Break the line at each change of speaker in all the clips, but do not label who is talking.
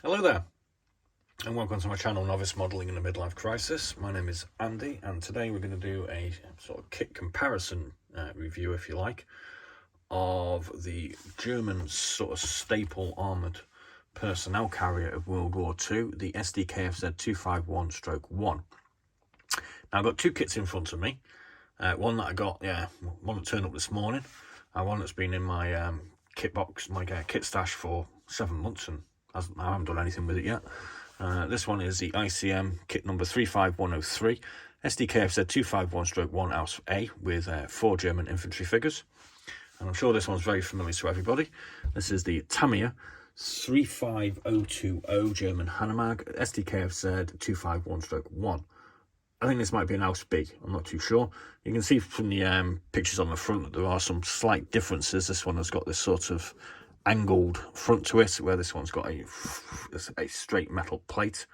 Hello there, and welcome to my channel, Novice Modelling in a Midlife Crisis. My name is Andy, and today we're going to do a sort of kit comparison review, if you like, of the German sort of staple armoured personnel carrier of World War II, the Sdkfz 251-1. Now, I've got two kits in front of me. One that I got, one that turned up this morning, and one that's been in my kit box, my kit stash for 7 months, and I haven't done anything with it yet. This one is the ICM kit number 35103, Sdkfz 251-1 Ausf A with 4 German infantry figures. And I'm sure this one's very familiar to everybody. This is the Tamiya 35020 German Hanomag Sdkfz 251-1. I think this might be an Ausf B, I'm not too sure. You can see from the pictures on the front that there are some slight differences. This one has got this sort of angled front to it, where this one's got a straight metal plate.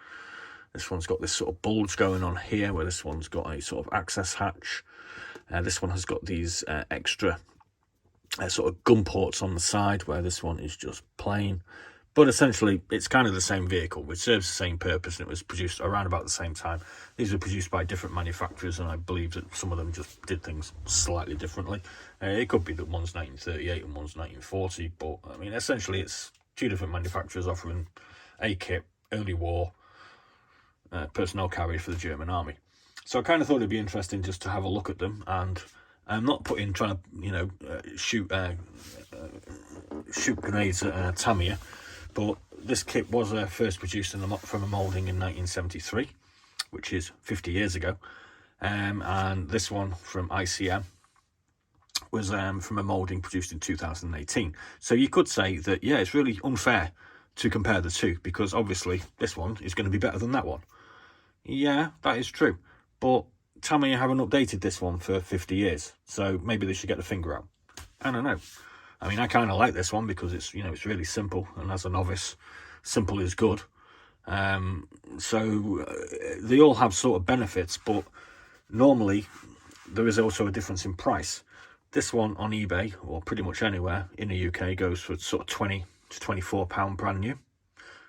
This one's got this sort of bulge going on here, where this one's got a sort of access hatch. This one has got these extra sort of gun ports on the side, where this one is just plain. But essentially, it's kind of the same vehicle, which serves the same purpose, and it was produced around about the same time. These were produced by different manufacturers, and I believe that some of them just did things slightly differently. It could be that one's 1938 and one's 1940, but I mean, essentially, it's two different manufacturers offering a kit, early war personnel carrier for the German army. So I kind of thought it'd be interesting just to have a look at them, and I'm not trying to, shoot grenades at Tamiya. But this kit was first produced from a moulding in 1973, which is 50 years ago. And this one from ICM was from a moulding produced in 2018. So you could say that, yeah, it's really unfair to compare the two, because obviously this one is going to be better than that one. Yeah, that is true. But Tamiya haven't updated this one for 50 years. So maybe they should get the finger out. I don't know. I mean, I kind of like this one because it's, it's really simple, and as a novice, simple is good. So they all have sort of benefits, but normally there is also a difference in price. This one on eBay, or pretty much anywhere in the UK, goes for sort of £20 to £24 brand new,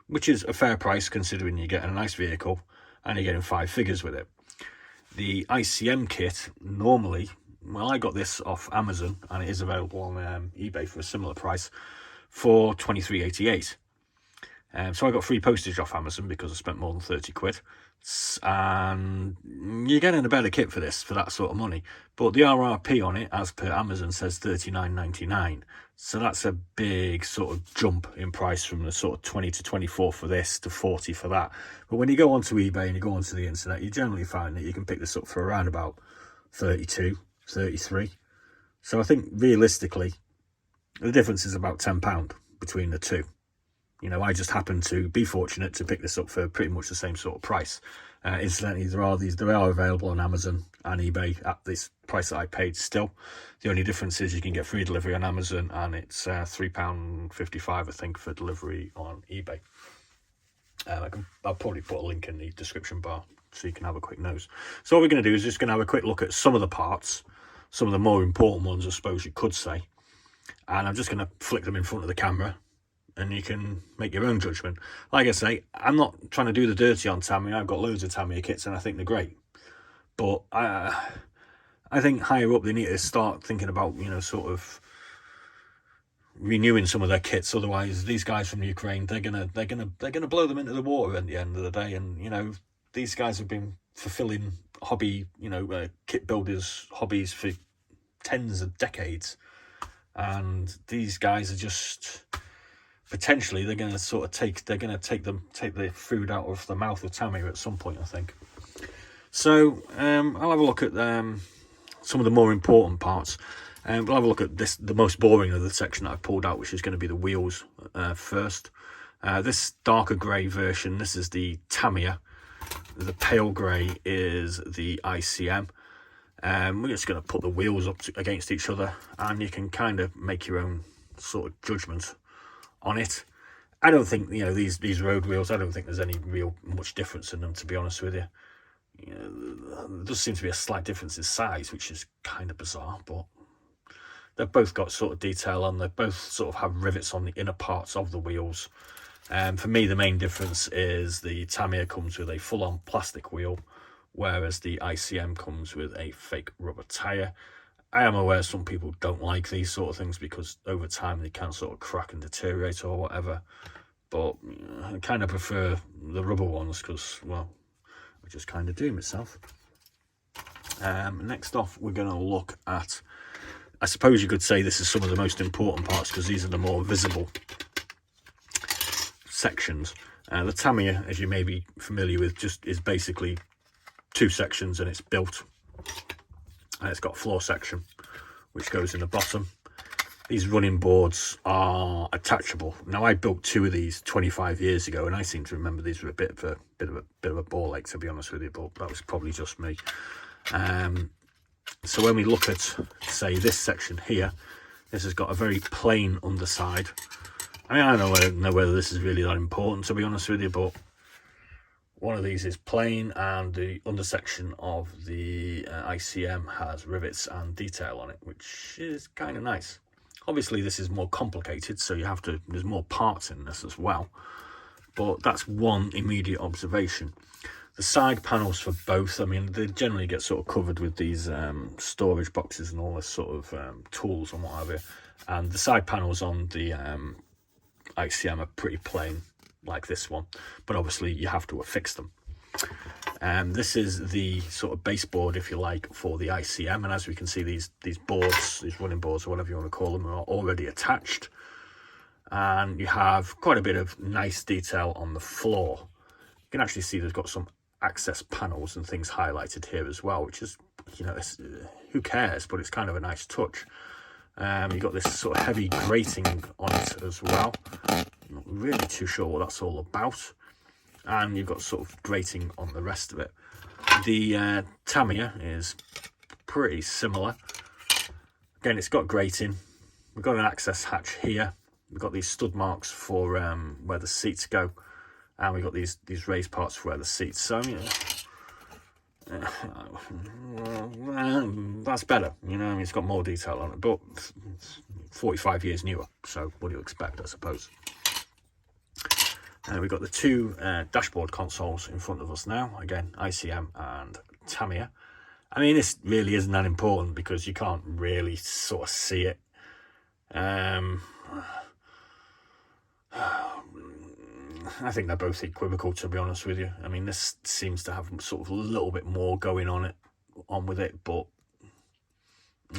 which is a fair price considering you're getting a nice vehicle and you're getting 5 figures with it. The ICM kit normally, well, I got this off Amazon, and it is available on eBay for a similar price for £23.88. So I got free postage off Amazon because I spent more than 30 quid. And you're getting a better kit for this, for that sort of money. But the RRP on it, as per Amazon, says £39.99. So that's a big sort of jump in price from the sort of 20 to 24 for this to 40 for that. But when you go onto eBay and you go onto the internet, you generally find that you can pick this up for around about 32, 33. So I think realistically the difference is about £10 between the two. I just happened to be fortunate to pick this up for pretty much the same sort of price. Incidentally, they are available on Amazon and eBay at this price that I paid still. The only difference is you can get free delivery on Amazon, and it's £3.55 I think for delivery on eBay. I'll probably put a link in the description bar so you can have a quick nose. So what we're going to do is just going to have a quick look at some of the parts, some of the more important ones, I suppose you could say. And I'm just going to flick them in front of the camera, and you can make your own judgment. Like I say, I'm not trying to do the dirty on Tamiya. I've got loads of Tamiya kits, and I think they're great. But I think higher up they need to start thinking about, sort of renewing some of their kits. Otherwise, these guys from Ukraine, they're gonna blow them into the water at the end of the day. And these guys have been fulfilling hobby, kit builders' hobbies for tens of decades, and these guys are just potentially they're going to sort of take the food out of the mouth of Tamiya at some point, I think. So I'll have a look at some of the more important parts. We'll have a look at the most boring of the section that I've pulled out, which is going to be the wheels first. This darker grey version, this is the Tamiya. The pale grey is the ICM. We're just going to put the wheels up against each other, and you can kind of make your own sort of judgment on it. I don't think, these road wheels, I don't think there's any much difference in them, to be honest with you. There does seem to be a slight difference in size, which is kind of bizarre, but they've both got sort of detail on. They both sort of have rivets on the inner parts of the wheels. For me, the main difference is the Tamiya comes with a full-on plastic wheel, whereas the ICM comes with a fake rubber tyre. I am aware some people don't like these sort of things because over time they can sort of crack and deteriorate or whatever, but I kind of prefer the rubber ones because, well, I just kind of do myself. Next off, we're going to look at, I suppose you could say this is some of the most important parts because these are the more visible sections. The Tamiya, as you may be familiar with, just is basically 2 sections, and it's built. It's got a floor section which goes in the bottom. These running boards are attachable. Now, I built 2 of these 25 years ago, and I seem to remember these were a bit of a ball ache, to be honest with you, but that was probably just me. So when we look at, say, this section here, this has got a very plain underside. I mean, I don't know whether this is really that important, to be honest with you, but one of these is plain, and the undersection of the ICM has rivets and detail on it, which is kind of nice. Obviously, this is more complicated, so there's more parts in this as well, but that's one immediate observation. The side panels for both, I mean, they generally get sort of covered with these storage boxes and all this sort of tools and what have you. And the side panels on the ICM are pretty plain, like this one. But obviously, you have to affix them. This is the sort of baseboard, if you like, for the ICM. And as we can see, these boards, these running boards, or whatever you want to call them, are already attached. And you have quite a bit of nice detail on the floor. You can actually see there's got some access panels and things highlighted here as well, which is, you know, who cares, but it's kind of a nice touch. You've got this sort of heavy grating on it as well. I'm not really too sure what that's all about. And you've got sort of grating on the rest of it. The Tamiya is pretty similar. Again, it's got grating. We've got an access hatch here. We've got these stud marks for where the seats go. And we've got these raised parts for where the seats. So, you know, that's better. You know, I mean, it's got more detail on it, but it's 45 years newer. So, what do you expect, I suppose? We've got the 2 dashboard consoles in front of us now. Again, ICM and Tamiya. I mean, this really isn't that important because you can't really sort of see it. I think they're both equivocal, to be honest with you. I mean, this seems to have sort of a little bit more going on with it, but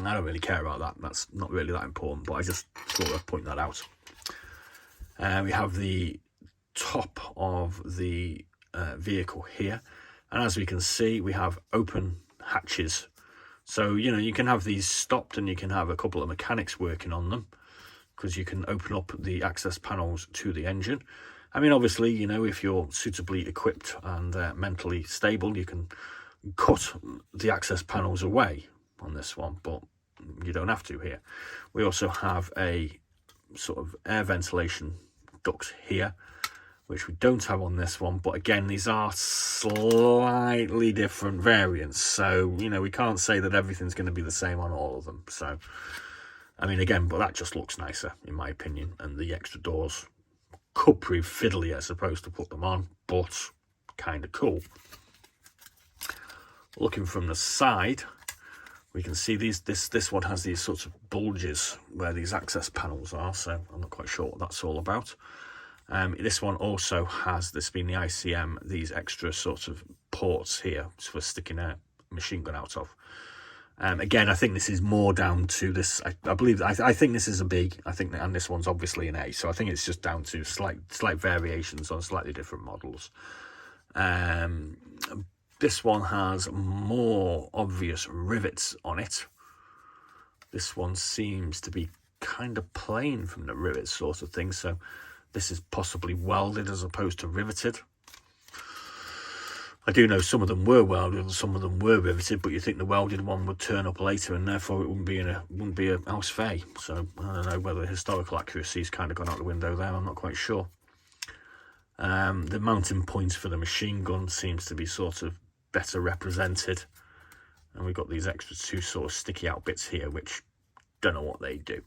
I don't really care about that. That's not really that important, but I just thought I'd point that out. We have the top of the vehicle here, and as we can see, we have open hatches. So, you know, you can have these stopped and you can have a couple of mechanics working on them because you can open up the access panels to the engine. I mean, obviously, you know, if you're suitably equipped and mentally stable, you can cut the access panels away on this one, but you don't have to here. We also have a sort of air ventilation duct here, which we don't have on this one, but again, these are slightly different variants, so, you know, we can't say that everything's going to be the same on all of them. So, I mean, again, but that just looks nicer, in my opinion, and the extra doors could prove fiddly, I suppose, to put them on, but kind of cool. Looking from the side, we can see this one has these sorts of bulges where these access panels are, so I'm not quite sure what that's all about. This one also has, this being the ICM, these extra sorts of ports here for sticking a machine gun out of. Again, I think this is more down to this. I think this is a B. I think, and this one's obviously an A. So I think it's just down to slight variations on slightly different models. This one has more obvious rivets on it. This one seems to be kind of plain from the rivets sort of thing. So this is possibly welded as opposed to riveted. I do know some of them were welded and some of them were riveted, but you think the welded one would turn up later and therefore it wouldn't be a Ausf. So I don't know whether historical accuracy's kind of gone out the window there. I'm not quite sure. The mounting points for the machine gun seems to be sort of better represented, and we've got these extra 2 sort of sticky out bits here, which don't know what they do.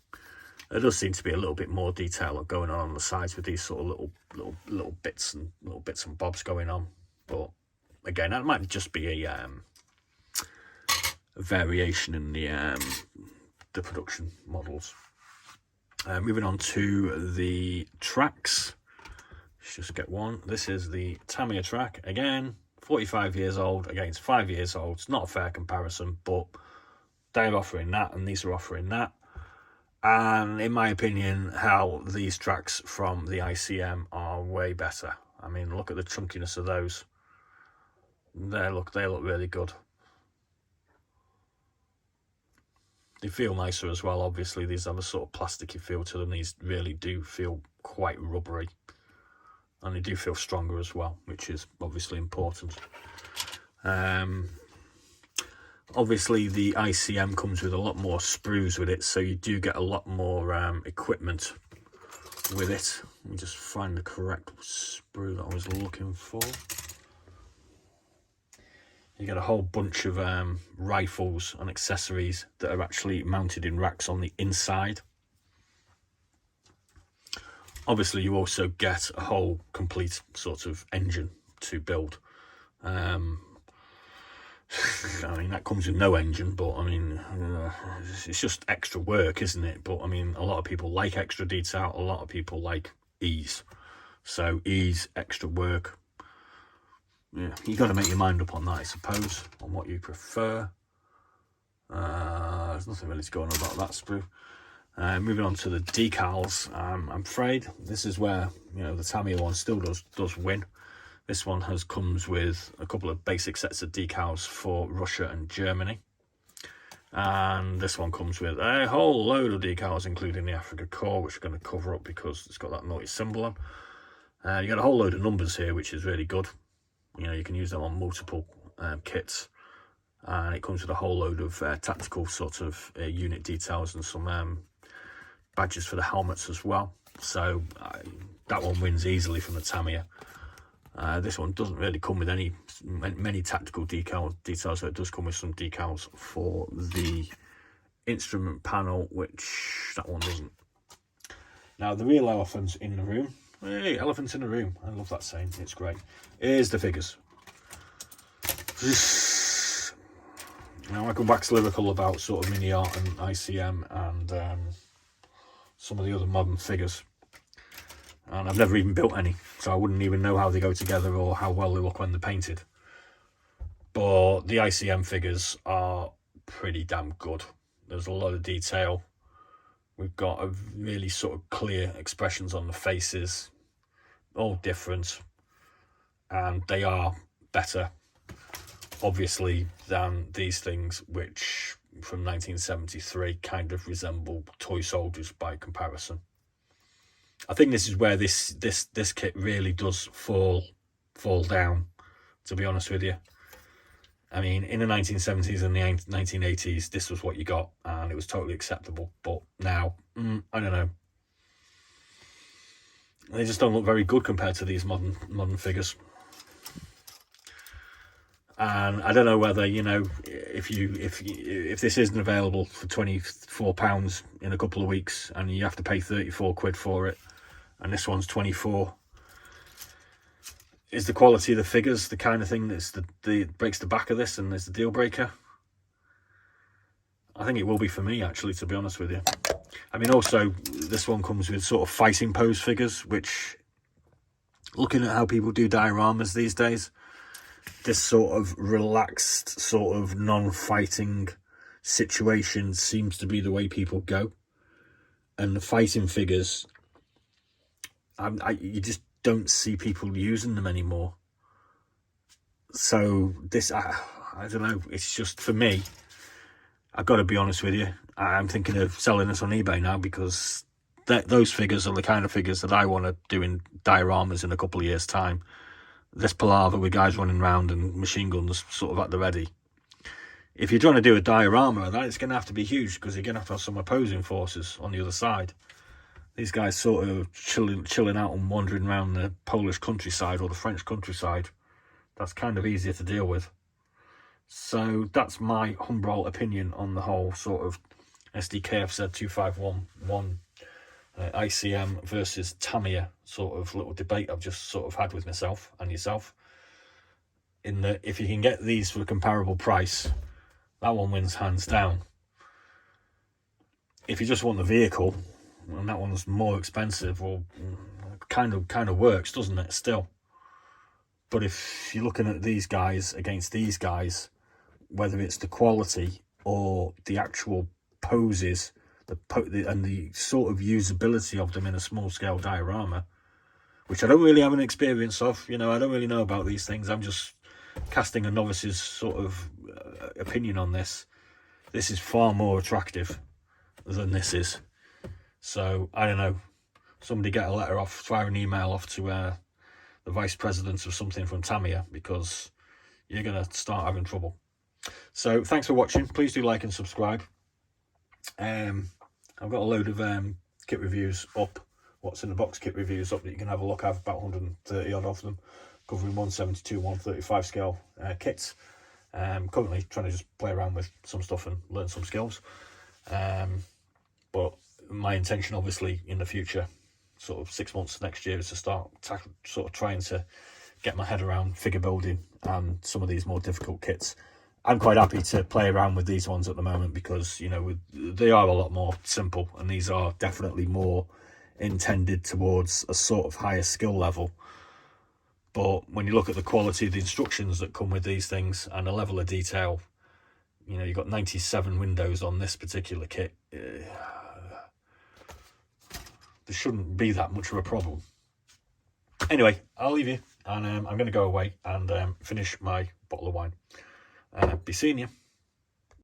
There does seem to be a little bit more detail going on the sides with these sort of little bits and bobs going on. But again, that might just be a variation in the production models. Moving on to the tracks. Let's just get one. This is the Tamiya track. Again, 45 years old against 5 years old. It's not a fair comparison, but they're offering that and these are offering that. And in my opinion, how these tracks from the ICM are way better. I mean, look at the chunkiness of those. They look really good. They feel nicer as well. Obviously, these have a sort of plasticky feel to them. These really do feel quite rubbery. And they do feel stronger as well, which is obviously important. Obviously, the ICM comes with a lot more sprues with it, so you do get a lot more equipment with it. Let me just find the correct sprue that I was looking for. You get a whole bunch of rifles and accessories that are actually mounted in racks on the inside. Obviously, you also get a whole complete sort of engine to build. I mean, that comes with no engine, but I mean, it's just extra work, isn't it? But I mean, a lot of people like extra detail, a lot of people like ease. So ease, extra work. Yeah, you got to make your mind up on that, I suppose, on what you prefer. There's nothing really to go on about that sprue. Moving on to the decals, I'm afraid this is where, you know, the Tamiya one still does win. This one comes with a couple of basic sets of decals for Russia and Germany. And this one comes with a whole load of decals, including the Africa core, which we're going to cover up because it's got that naughty symbol on. You got a whole load of numbers here, which is really good. You know, you can use them on multiple kits. And it comes with a whole load of tactical sort of unit details and some badges for the helmets as well. So that one wins easily from the Tamiya. This one doesn't really come with many tactical details, so it does come with some decals for the instrument panel, which that one doesn't. Now, the real elephant in the room. Hey, elephants in the room. I love that saying. It's great. Here's the figures. Now, I can wax lyrical about sort of mini art and ICM and some of the other modern figures. And I've never even built any, so I wouldn't even know how they go together or how well they look when they're painted. But the ICM figures are pretty damn good. There's a lot of detail. We've got a really sort of clear expressions on the faces, all different, and they are better, obviously, than these things, which from 1973 kind of resemble toy soldiers by comparison. I think this is where this kit really does fall down, to be honest with you. I mean, in the 1970s and the 1980s, this was what you got, and it was totally acceptable. But now, I don't know. They just don't look very good compared to these modern figures. And I don't know whether, you know, if this isn't available for £24 in a couple of weeks, and you have to pay 34 quid for it, and this one's 24. Is the quality of the figures the kind of thing that's the breaks the back of this and is the deal breaker? I think it will be for me, actually, to be honest with you. I mean, also, this one comes with sort of fighting pose figures, which, looking at how people do dioramas these days, this sort of relaxed, sort of non-fighting situation seems to be the way people go. And the fighting figures, you just don't see people using them anymore. So this, I don't know, it's just, for me, I've got to be honest with you, I'm thinking of selling this on eBay now, because those figures are the kind of figures that I want to do in dioramas in a couple of years' time. This palaver with guys running around and machine guns sort of at the ready. If you're trying to do a diorama of that, it's going to have to be huge, because you're going to have to have some opposing forces on the other side. These guys sort of chilling out and wandering around the Polish countryside or the French countryside. That's kind of easier to deal with. So that's my humble opinion on the whole sort of Sdkfz 2511 ICM versus Tamiya sort of little debate I've just sort of had with myself and yourself. In that, if you can get these for a comparable price, that one wins hands down. If you just want the vehicle, and that one's more expensive, or kind of works, doesn't it? Still. But if you're looking at these guys against these guys, whether it's the quality or the actual poses, and the sort of usability of them in a small scale diorama, which I don't really have an experience of, you know, I don't really know about these things. I'm just casting a novice's sort of opinion on this. This is far more attractive than this is. So I don't know, somebody get a letter off, fire an email off to the vice president of something from Tamiya, because you're gonna start having trouble. So thanks for watching. Please do like and subscribe. I've got a load of kit reviews up, what's in the box kit reviews up, that you can have a look at. About 130 odd of them, covering 172, 135 scale kits. Currently trying to just play around with some stuff and learn some skills. But my intention, obviously, in the future, sort of 6 months next year, is to start sort of trying to get my head around figure building and some of these more difficult kits. I'm quite happy to play around with these ones at the moment, because, you know, they are a lot more simple, and these are definitely more intended towards a sort of higher skill level. But when you look at the quality of the instructions that come with these things and the level of detail, you know, you've got 97 windows on this particular kit. There shouldn't be that much of a problem. Anyway, I'll leave you, and I'm going to go away and finish my bottle of wine. Be seeing you.